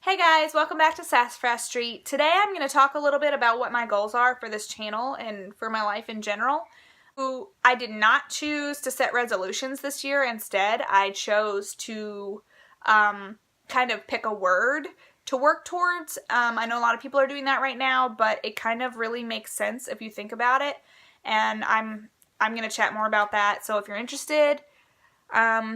Hey guys, welcome back to Sassafras Street. Today I'm going to talk a little bit about what my goals are for this channel and for my life in general. I did not choose to set resolutions this year. Instead, I chose to kind of pick a word to work towards. I know a lot of people are doing that right now, but it kind of really makes sense if you think about it. And I'm going to chat more about that. So if you're interested,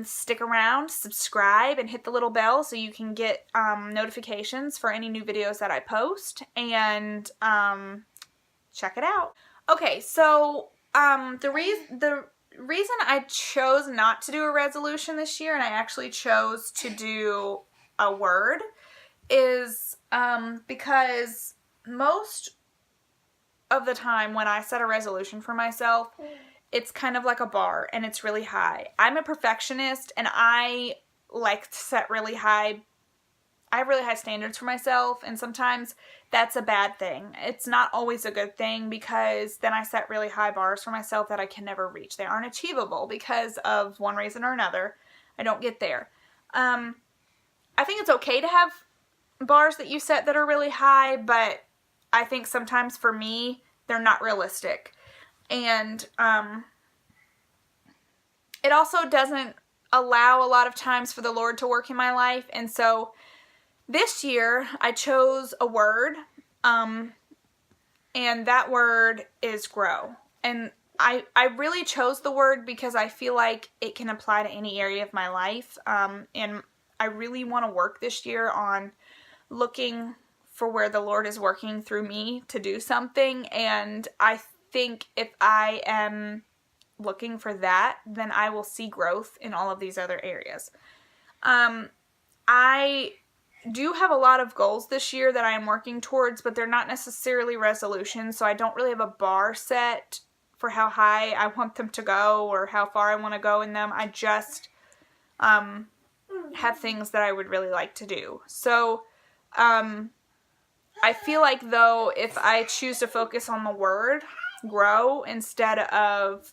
stick around, subscribe, and hit the little bell so you can get notifications for any new videos that I post, and check it out. Okay, so the reason I chose not to do a resolution this year and I actually chose to do a word is because most of the time when I set a resolution for myself, it's kind of like a bar and it's really high. I'm a perfectionist and I like to set really high, I have really high standards for myself, and sometimes that's a bad thing. It's not always a good thing because then I set really high bars for myself that I can never reach. They aren't achievable because of one reason or another. I don't get there. I think it's okay to have bars that you set that are really high, but I think sometimes for me, they're not realistic. And it also doesn't allow a lot of times for the Lord to work in my life. And so this year I chose a word, and that word is grow. And I really chose the word because I feel like it can apply to any area of my life. And I really want to work this year on looking for where the Lord is working through me to do something. And I think if I am looking for that, then I will see growth in all of these other areas. I do have a lot of goals this year that I am working towards, but they're not necessarily resolutions, so I don't really have a bar set for how high I want them to go or how far I want to go in them. I just have things that I would really like to do. So I feel like, though, if I choose to focus on the word grow instead of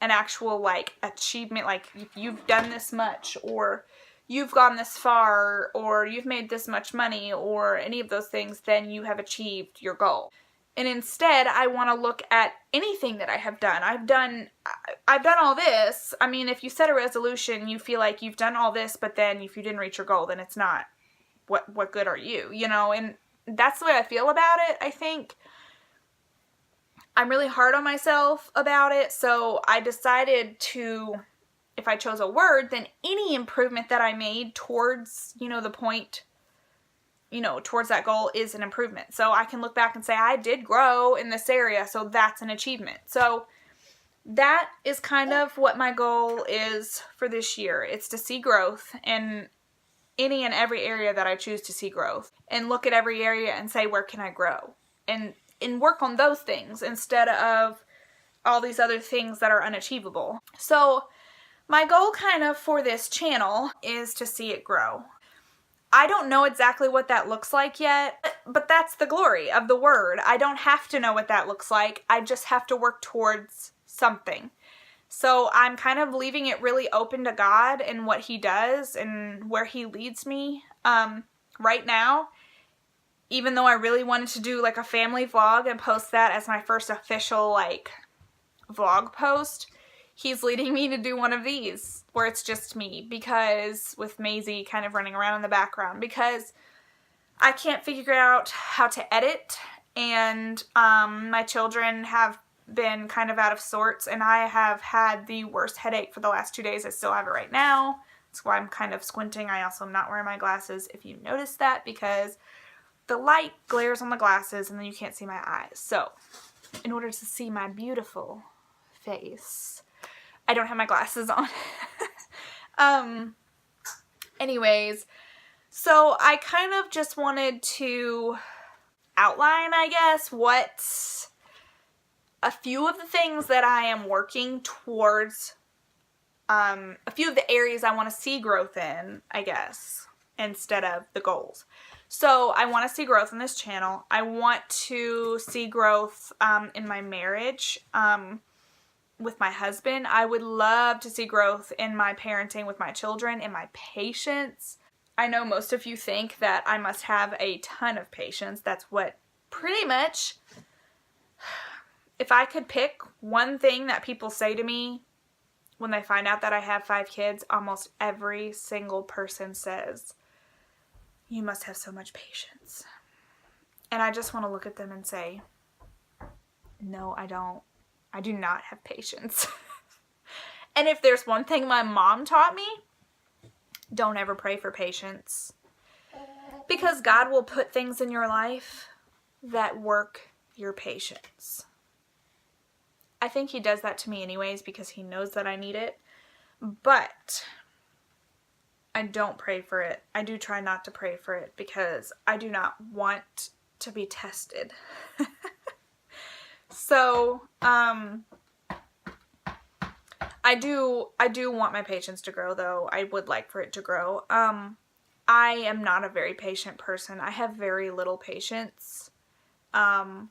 an actual like achievement, like if you've done this much or you've gone this far or you've made this much money or any of those things, then you have achieved your goal. And instead I want to look at anything that I have done. I've done all this. I mean, if you set a resolution, you feel like you've done all this, but then if you didn't reach your goal, then it's not, what good are you, you know? And that's the way I feel about it. I think I'm really hard on myself about it, so I decided to, if I chose a word, then any improvement that I made towards, the point, towards that goal is an improvement. So I can look back and say, I did grow in this area, so that's an achievement. So that is kind of what my goal is for this year. It's to see growth in any and every area that I choose to see growth, and look at every area and say, where can I grow? And work on those things instead of all these other things that are unachievable. So my goal kind of for this channel is to see it grow. I don't know exactly what that looks like yet, but that's the glory of the word. I don't have to know what that looks like. I just have to work towards something. So I'm kind of leaving it really open to God and what He does and where He leads me. Right now, even though I really wanted to do like a family vlog and post that as my first official like vlog post, He's leading me to do one of these where it's just me, because with Maisie kind of running around in the background, because I can't figure out how to edit, and my children have been kind of out of sorts, and I have had the worst headache for the last 2 days. I still have it right now. That's why I'm kind of squinting. I also am not wearing my glasses, if you noticed that, because the light glares on the glasses and then you can't see my eyes. So in order to see my beautiful face, I don't have my glasses on. Anyways, so I kind of just wanted to outline, I guess, what a few of the things that I am working towards, a few of the areas I want to see growth in, I guess, instead of the goals. So I want to see growth in this channel. I want to see growth in my marriage with my husband. I would love to see growth in my parenting with my children, in my patience. I know most of you think that I must have a ton of patience. That's what pretty much, if I could pick one thing that people say to me when they find out that I have 5 kids, almost every single person says, you must have so much patience. And I just want to look at them and say, no, I don't. I do not have patience. And if there's one thing my mom taught me, don't ever pray for patience. Because God will put things in your life that work your patience. I think he does that to me anyways because he knows that I need it. But I don't pray for it. I do try not to pray for it because I do not want to be tested. So, I do want my patience to grow, though. I would like for it to grow. I am not a very patient person. I have very little patience. I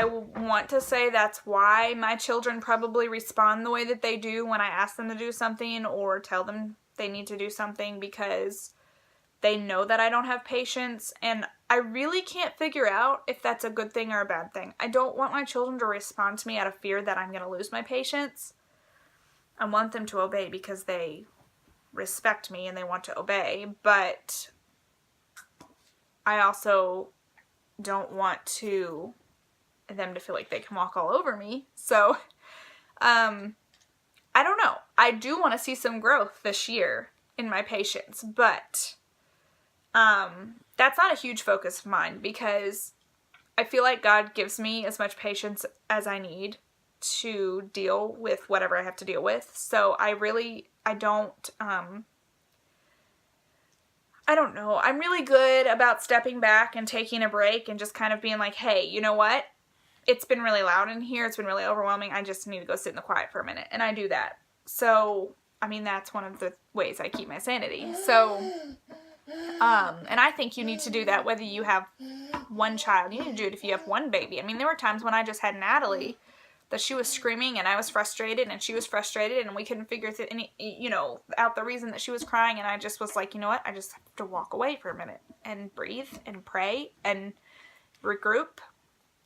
want to say that's why my children probably respond the way that they do when I ask them to do something or tell them they need to do something, because they know that I don't have patience, and I really can't figure out if that's a good thing or a bad thing. I don't want my children to respond to me out of fear that I'm going to lose my patience. I want them to obey because they respect me and they want to obey, but I also don't want them to feel like they can walk all over me. So, I don't know. I do want to see some growth this year in my patience, but that's not a huge focus of mine because I feel like God gives me as much patience as I need to deal with whatever I have to deal with. So I don't know. I'm really good about stepping back and taking a break and just kind of being like, hey, you know what? It's been really loud in here. It's been really overwhelming. I just need to go sit in the quiet for a minute. And I do that. So, I mean, that's one of the ways I keep my sanity. So, and I think you need to do that whether you have one child. You need to do it if you have one baby. I mean, there were times when I just had Natalie that she was screaming and I was frustrated and she was frustrated and we couldn't figure out the reason that she was crying, and I just was like, you know what? I just have to walk away for a minute and breathe and pray and regroup,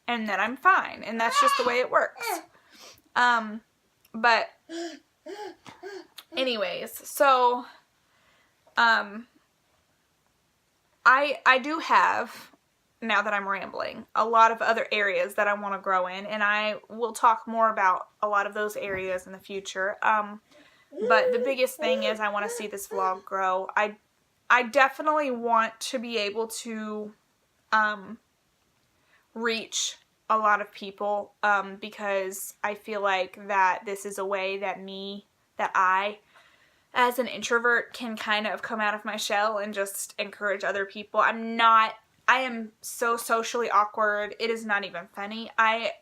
and then I'm fine. And that's just the way it works. But anyways, so I do have, now that I'm rambling, a lot of other areas that I want to grow in, and I will talk more about a lot of those areas in the future. But the biggest thing is I want to see this vlog grow. I definitely want to be able to reach a lot of people because I feel like that this is a way that I as an introvert can kind of come out of my shell and just encourage other people. I am so socially awkward. It is not even funny.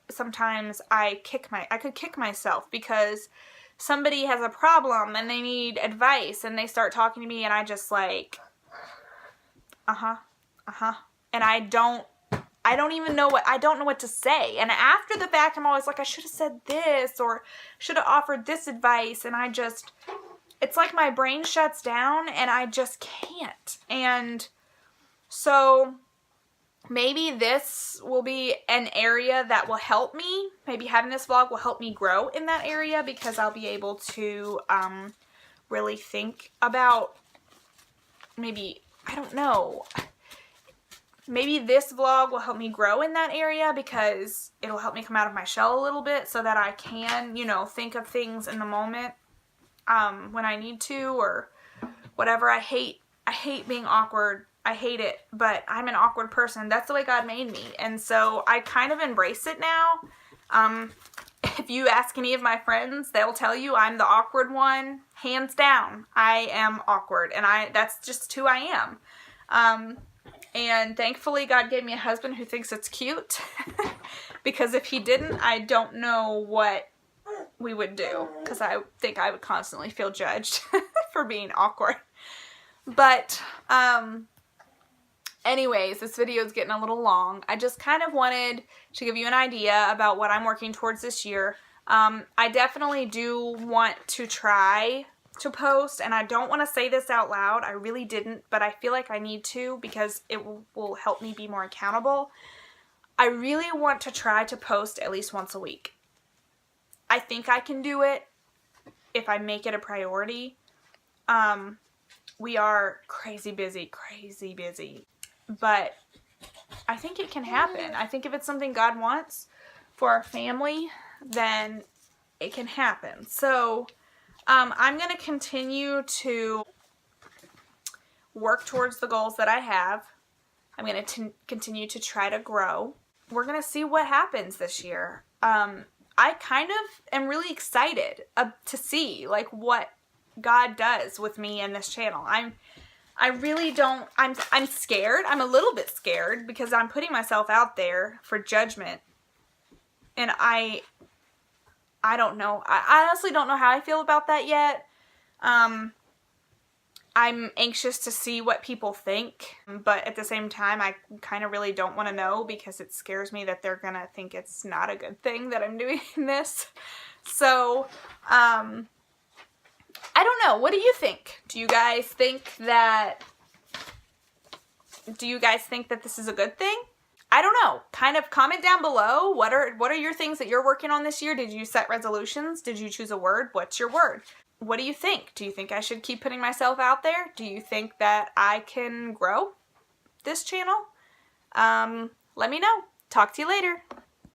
Sometimes I could kick myself because somebody has a problem and they need advice and they start talking to me and I just like, and I don't know what to say. And after the fact, I'm always like, I should have said this or should have offered this advice. And it's like my brain shuts down and I just can't. And so maybe this will be an area that will help me. Maybe having this vlog will help me grow in that area because I'll be able to really think about maybe this vlog will help me grow in that area because it'll help me come out of my shell a little bit so that I can, think of things in the moment when I need to or whatever. I hate being awkward. I hate it, but I'm an awkward person. That's the way God made me. And so I kind of embrace it now. If you ask any of my friends, they'll tell you I'm the awkward one. Hands down, I am awkward. And that's just who I am. And thankfully, God gave me a husband who thinks it's cute. Because if he didn't, I don't know what we would do. Because I think I would constantly feel judged for being awkward. But, anyways, this video is getting a little long. I just kind of wanted to give you an idea about what I'm working towards this year. I definitely do want to try to post, and I don't want to say this out loud. I really didn't, but I feel like I need to because it will help me be more accountable. I really want to try to post at least once a week. I think I can do it if I make it a priority. We are crazy busy, but I think it can happen. I think if it's something God wants for our family, then it can happen. So I'm going to continue to work towards the goals that I have. I'm going to continue to try to grow. We're going to see what happens this year. I kind of am really excited to see like what God does with me and this channel. I'm scared. I'm a little bit scared because I'm putting myself out there for judgment. And I don't know. I honestly don't know how I feel about that yet. I'm anxious to see what people think, but at the same time, I kind of really don't want to know because it scares me that they're gonna think it's not a good thing that I'm doing this. So, I don't know. What do you think? Do you guys think that this is a good thing? I don't know. Kind of comment down below. What are your things that you're working on this year? Did you set resolutions? Did you choose a word? What's your word? What do you think? Do you think I should keep putting myself out there? Do you think that I can grow this channel? Let me know. Talk to you later.